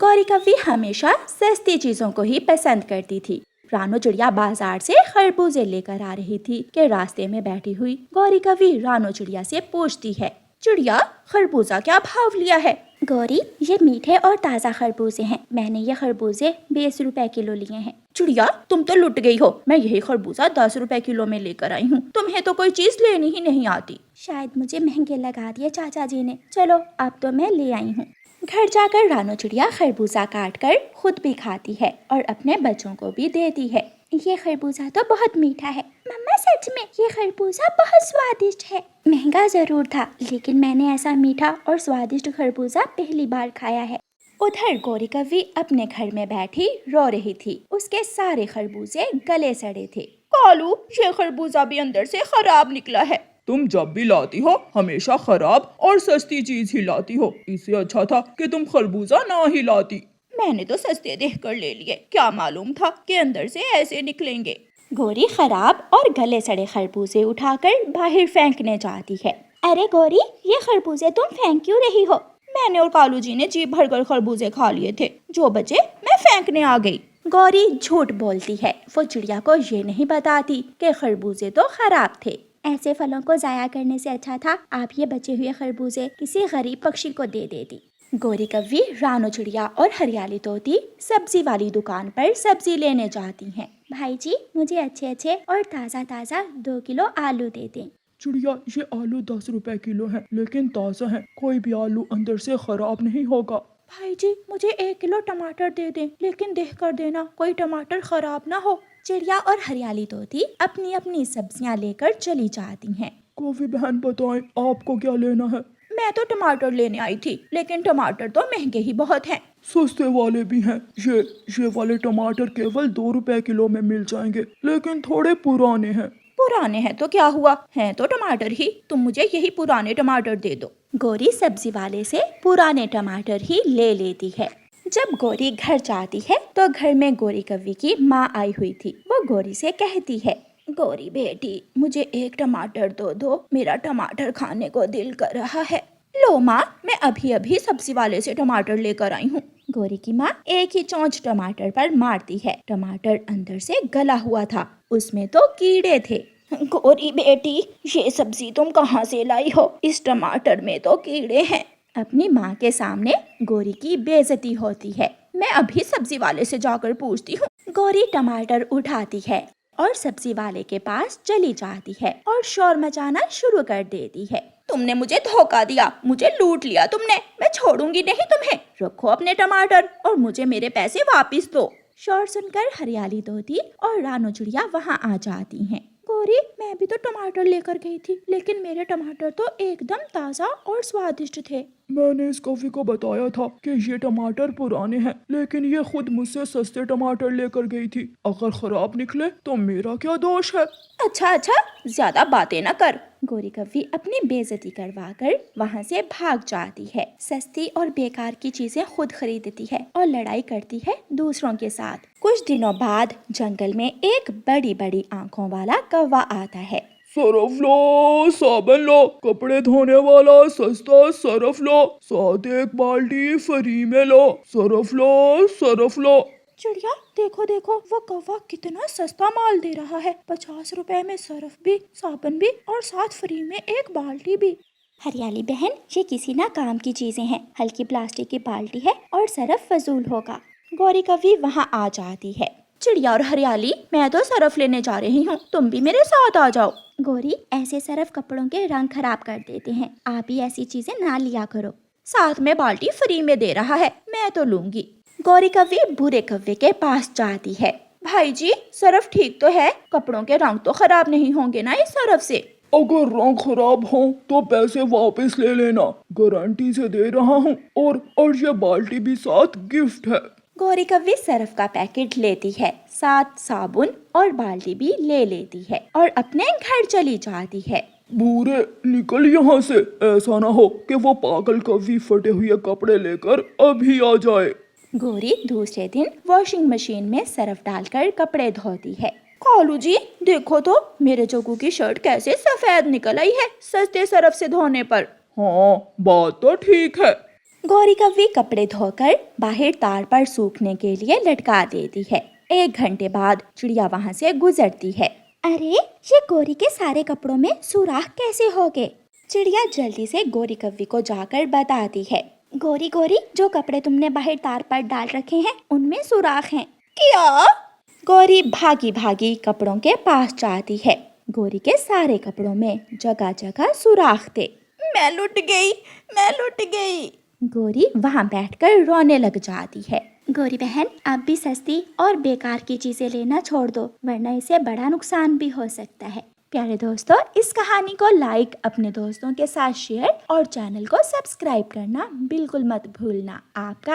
गौरी कव्वी हमेशा सस्ती चीजों को ही पसंद करती थी। रानो चिड़िया बाजार से खरबूजे लेकर आ रही थी कि रास्ते में बैठी हुई गौरी कव्वी रानो चिड़िया से पूछती है, चिड़िया खरबूजा क्या भाव लिया है? गौरी, ये मीठे और ताज़ा खरबूजे हैं। मैंने ये खरबूजे 20 रुपए किलो लिए हैं। चिड़िया, तुम तो लुट गई हो। मैं यही खरबूजा 10 रुपए किलो में लेकर आई हूँ। तुम्हें तो कोई चीज लेनी ही नहीं आती। शायद मुझे महंगे लगा दिए चाचा जी ने। चलो, अब तो मैं ले आई हूँ। घर जाकर रानो चिड़िया खरबूजा काट कर खुद भी खाती है और अपने बच्चों को भी देती है। ये खरबूजा तो बहुत मीठा है। मम्मा, सच में ये खरबूजा बहुत स्वादिष्ट है। महंगा जरूर था, लेकिन मैंने ऐसा मीठा और स्वादिष्ट खरबूजा पहली बार खाया है। उधर गौरी कव्वी अपने घर में बैठी रो रही थी। उसके सारे खरबूजे गले सड़े थे। कालू, ये खरबूजा भी अंदर से खराब निकला है। तुम जब भी लाती हो हमेशा खराब और सस्ती चीज ही लाती हो। इससे अच्छा था कि तुम खरबूजा ना ही लाती। मैंने तो सस्ते देखकर ले लिए, क्या मालूम था कि अंदर से ऐसे निकलेंगे। गौरी खराब और गले सड़े खरबूजे उठाकर बाहर फेंकने जाती है। अरे गौरी, ये खरबूजे तुम फेंक क्यों रही हो? मैंने और कालू जी ने जी भरकर खरबूजे खा लिए थे। जो बचे मैं फेंकने आ गई। गौरी झूठ बोलती है। वो चिड़िया को ये नहीं बताती कि खरबूजे तो खराब थे। ऐसे फलों को जाया करने से अच्छा था आप ये बचे हुए खरबूजे किसी गरीब पक्षी को दे देती। गौरी कव्वी, रानो चिड़िया और हरियाली तोती सब्जी वाली दुकान पर सब्जी लेने जाती हैं। भाई जी, मुझे अच्छे अच्छे और ताज़ा ताज़ा 2 किलो आलू दे दें। चिड़िया, ये आलू 10 रुपए किलो है, लेकिन ताज़ा है। कोई भी आलू अंदर से खराब नहीं होगा। भाई जी, मुझे 1 किलो टमाटर दे दें, लेकिन देख कर देना कोई टमाटर खराब ना हो। चिड़िया और हरियाली तोती अपनी अपनी सब्जियां लेकर चली जाती हैं। कॉफी बहन, बताएं आपको क्या लेना है? मैं तो टमाटर लेने आई थी, लेकिन टमाटर तो महंगे ही बहुत हैं। सस्ते वाले भी हैं। ये वाले टमाटर केवल 2 रुपए किलो में मिल जाएंगे, लेकिन थोड़े पुराने हैं। पुराने हैं तो क्या हुआ, हैं तो टमाटर ही। तुम मुझे यही पुराने टमाटर दे दो। गौरी सब्जी वाले से पुराने टमाटर ही ले लेती है। जब गौरी घर जाती है तो घर में गौरी कव्वी की माँ आई हुई थी। वो गौरी से कहती है, गौरी बेटी, मुझे 1 टमाटर दो, मेरा टमाटर खाने को दिल कर रहा है। लो माँ, मैं अभी अभी सब्जी वाले से टमाटर लेकर आई हूँ। गौरी की माँ एक ही चोंच टमाटर पर मारती है। टमाटर अंदर से गला हुआ था, उसमें तो कीड़े थे। गौरी बेटी, ये सब्जी तुम कहाँ से लाई हो? इस टमाटर में तो कीड़े हैं। अपनी माँ के सामने गौरी की बेइज्जती होती है। मैं अभी सब्जी वाले से जाकर पूछती हूँ। गौरी टमाटर उठाती है और सब्जी वाले के पास चली जाती है और शोर मचाना शुरू कर देती है। तुमने मुझे धोखा दिया, मुझे लूट लिया तुमने। मैं छोड़ूंगी नहीं तुम्हें। रखो अपने टमाटर और मुझे मेरे पैसे वापस दो। शोर सुनकर हरियाली तोती और रानो चिड़िया वहाँ आ जाती हैं। गौरी, मैं भी तो टमाटर लेकर गई थी, लेकिन मेरे टमाटर तो एकदम ताज़ा और स्वादिष्ट थे। मैंने इस कॉफी को बताया था कि ये टमाटर पुराने हैं, लेकिन ये खुद मुझसे सस्ते टमाटर लेकर गई थी। अगर खराब निकले तो मेरा क्या दोष है? अच्छा, ज्यादा बातें न कर। गौरी कव्वी अपनी बेइज्जती करवाकर वहाँ से भाग जाती है। सस्ती और बेकार की चीजें खुद खरीदती है और लड़ाई करती है दूसरों के साथ। कुछ दिनों बाद जंगल में एक बड़ी बड़ी आंखों वाला कौवा आता है। सरफ लो, साबुन लो, कपड़े धोने वाला सस्ता सरफ लो, साथ 1 बाल्टी फ्री में लो। सरफ लो। चिड़िया, देखो देखो, वो कौवा कितना सस्ता माल दे रहा है। 50 रुपए में सरफ भी, साबुन भी और साथ फ्री में 1 बाल्टी भी। हरियाली बहन, ये किसी ना काम की चीजें हैं। हल्की प्लास्टिक की बाल्टी है और सरफ फजूल होगा। गौरी कव्वी वहाँ आ जाती है। चिड़िया और हरियाली, मैं तो सरफ लेने जा रही हूँ, तुम भी मेरे साथ आ जाओ। गौरी, ऐसे सरफ कपड़ों के रंग खराब कर देते हैं। आप ही ऐसी चीजें ना लिया करो। साथ में बाल्टी फ्री में दे रहा है, मैं तो लूंगी। गौरी कव्वी बुरे कौवे के पास जाती है। भाई जी, सरफ ठीक तो है, कपड़ों के रंग तो खराब नहीं होंगे ना इस सरफ से? अगर रंग खराब हो तो पैसे वापस ले लेना, गारंटी से दे रहा हूँ। और ये बाल्टी भी साथ गिफ्ट है। गौरी कव्वी सरफ का पैकेट लेती है, साथ साबुन और बाल्टी भी ले लेती है और अपने घर चली जाती है। बूढ़े, निकल यहाँ से। ऐसा ना हो कि वो पागल कव्वी फटे हुए कपड़े लेकर अभी आ जाए। गौरी दूसरे दिन वॉशिंग मशीन में सरफ डालकर कपड़े धोती है। कालू जी, देखो तो मेरे जोगू की शर्ट कैसे सफेद निकल आई है सस्ते सरफ से धोने पर। हाँ, बात तो ठीक है। गौरी कव्वी कपड़े धोकर बाहर तार पर सूखने के लिए लटका देती है। 1 घंटे बाद चिड़िया वहाँ से गुजरती है। अरे, ये गौरी के सारे कपड़ों में सुराख कैसे हो गए? चिड़िया जल्दी से गौरी कव्वी को जाकर बताती है। गौरी गौरी, जो कपड़े तुमने बाहर तार पर डाल रखे हैं उनमें सुराख हैं। क्या? गौरी भागी भागी कपड़ों के पास जाती है। गौरी के सारे कपड़ों में जगह जगह सुराख थे। मैं लुट गई। गौरी वहाँ बैठकर रोने लग जाती है। गौरी बहन, अब भी सस्ती और बेकार की चीजें लेना छोड़ दो, वरना इसे बड़ा नुकसान भी हो सकता है। प्यारे दोस्तों, इस कहानी को लाइक, अपने दोस्तों के साथ शेयर और चैनल को सब्सक्राइब करना बिल्कुल मत भूलना। आपका